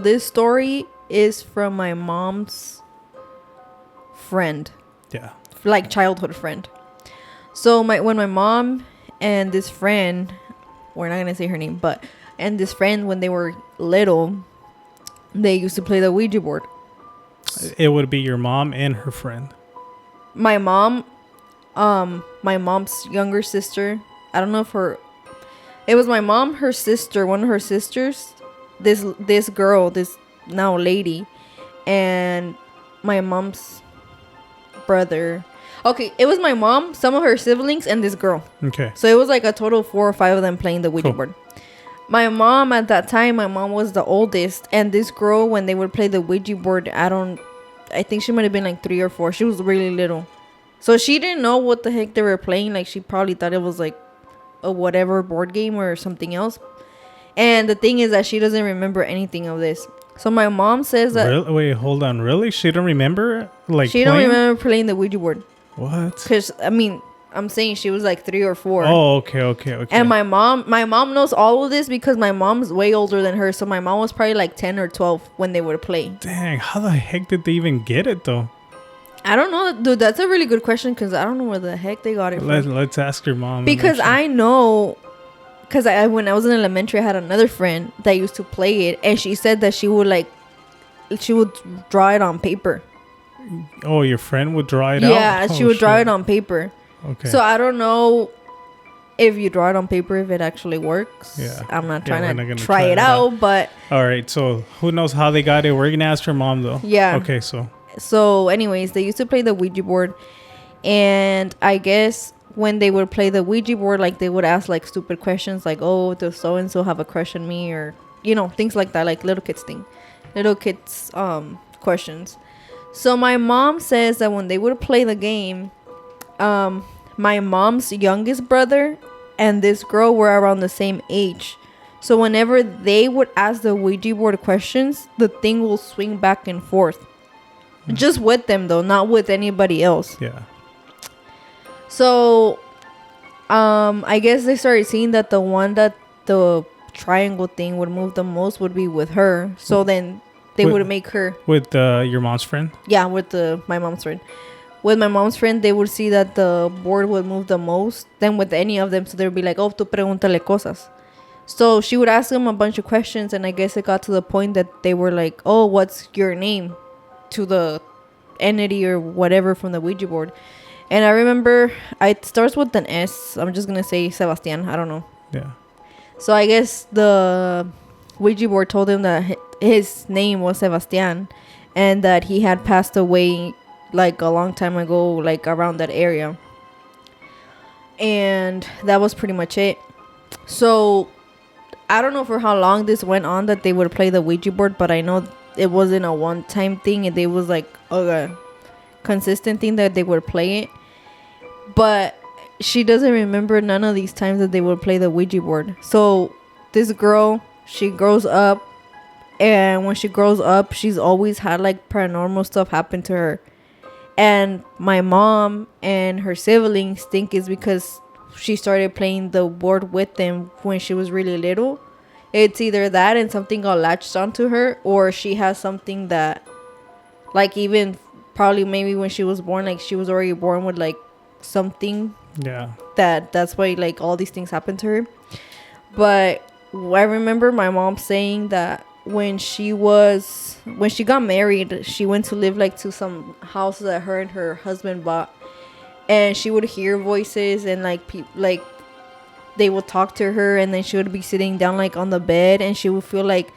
This story is from my mom's friend. Yeah. Like childhood friend. So when my mom and this friend, we're not gonna say her name, but and this friend when they were little, they used to play the Ouija board. It would be your mom and her friend. My mom, my mom's younger sister. I don't know if it was my mom, her sister, one of her sisters, this girl, this now lady, and my mom's brother. Okay, it was my mom, some of her siblings, and this girl. Okay. So it was like a total of 4 or 5 of them playing the Ouija board. My mom at that time, my mom was the oldest, and this girl, when they would play the Ouija board, I think she might have been like 3 or 4. She was really little, so she didn't know what the heck they were playing. Like, she probably thought it was like a whatever board game or something else. And the thing is that she doesn't remember anything of this. So my mom says that Wait, hold on. Really? She don't remember? Like, she don't remember playing the Ouija board. What? Because I mean, I'm saying she was like 3 or 4. Oh, okay. And my mom knows all of this because my mom's way older than her. So my mom was probably like 10 or 12 when they would play. Dang, how the heck did they even get it though? I don't know, dude. That's a really good question because I don't know where the heck they got it from. Let's ask your mom. Because I know, because when I was in elementary, I had another friend that used to play it, and she said that she would draw it on paper. Oh, your friend would draw it out? Yeah, she would draw it on paper. Okay. So I don't know if you draw it on paper if it actually works. Yeah. I'm not trying to try it out, but all right. So who knows how they got it? We're gonna ask your mom though. Yeah. Okay. So anyways, they used to play the Ouija board, and I guess when they would play the Ouija board, like they would ask like stupid questions, like, "Oh, does so and so have a crush on me?" or things like that, like little kids questions. So my mom says that when they would play the game, my mom's youngest brother and this girl were around the same age. So whenever they would ask the Ouija board questions, the thing will swing back and forth. Just with them though, not with anybody else. Yeah. So, I guess they started seeing that the one that the triangle thing would move the most would be with her. So then they would make her with your mom's friend. Yeah, with my mom's friend. With my mom's friend, they would see that the board would move the most than with any of them. So they would be like, "Oh, tú pregúntale cosas." So she would ask them a bunch of questions, and I guess it got to the point that they were like, "Oh, what's your name?" to the entity or whatever from the Ouija board. And I remember it starts with an S. I'm just gonna say Sebastian. I don't know. Yeah. So I guess the Ouija board told him that his name was Sebastian, and that he had passed away like a long time ago, like around that area. And that was pretty much it. So I don't know for how long this went on that they would play the Ouija board, but I know it wasn't a one-time thing, and it was like a consistent thing that they would play it. But she doesn't remember none of these times that they would play the Ouija board. So this girl, she grows up, and when she grows up, she's always had like paranormal stuff happen to her. And my mom and her siblings think it's because she started playing the board with them when she was really little. It's either that and something got latched onto her, or she has something that, like, even probably maybe when she was born, like she was already born with like something. Yeah. That's why like all these things happened to her. But I remember my mom saying that when she got married, she went to live like to some house that her and her husband bought, and she would hear voices and like they would talk to her, and then she would be sitting down like on the bed, and she would feel like,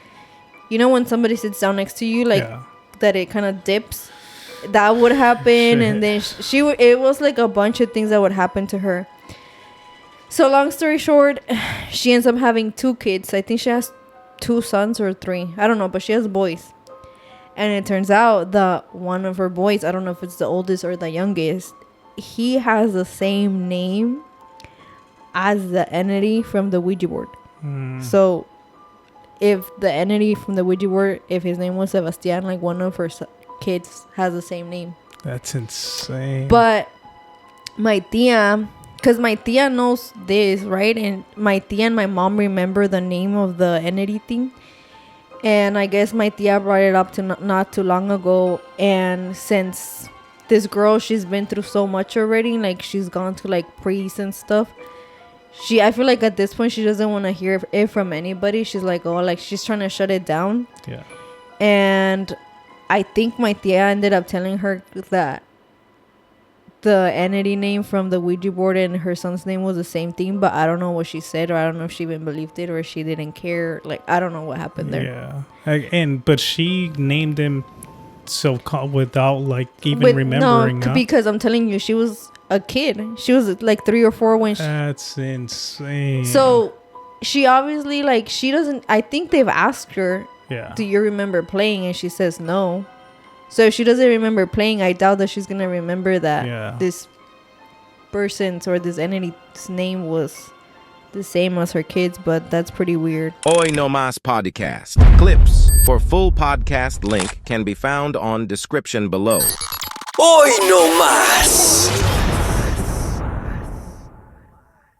when somebody sits down next to you, like that it kind of dips. That would happen. And then it was like a bunch of things that would happen to her. So long story short, she ends up having 2 kids. I think she has 2 sons or 3, I don't know, but she has boys. And it turns out that one of her boys, I don't know if it's the oldest or the youngest, he has the same name as the entity from the Ouija board. So if the entity from the Ouija board, if his name was Sebastian, like one of her kids has the same name. That's insane. But my tia, because my tia knows this, right? And my tia and my mom remember the name of the entity thing. And I guess my tia brought it up to not too long ago. And since this girl, she's been through so much already, like she's gone to like priests and stuff. I feel like at this point she doesn't want to hear it from anybody. She's like, oh, like she's trying to shut it down. Yeah. And I think my tia ended up telling her that the entity name from the Ouija board and her son's name was the same thing, but I don't know what she said, or I don't know if she even believed it, or she didn't care. Like, I don't know what happened there. Yeah. But she named him without like even remembering. No, because I'm telling you, she was a kid. She was like 3 or 4 when she... That's insane. So she obviously, like, she doesn't... I think they've asked her, do you remember playing? And she says no. So if she doesn't remember playing, I doubt that she's going to remember that this person's or this entity's name was the same as her kids, but that's pretty weird. Hoy No Mas Podcast. Clips for full podcast link can be found on description below. Hoy No Mas.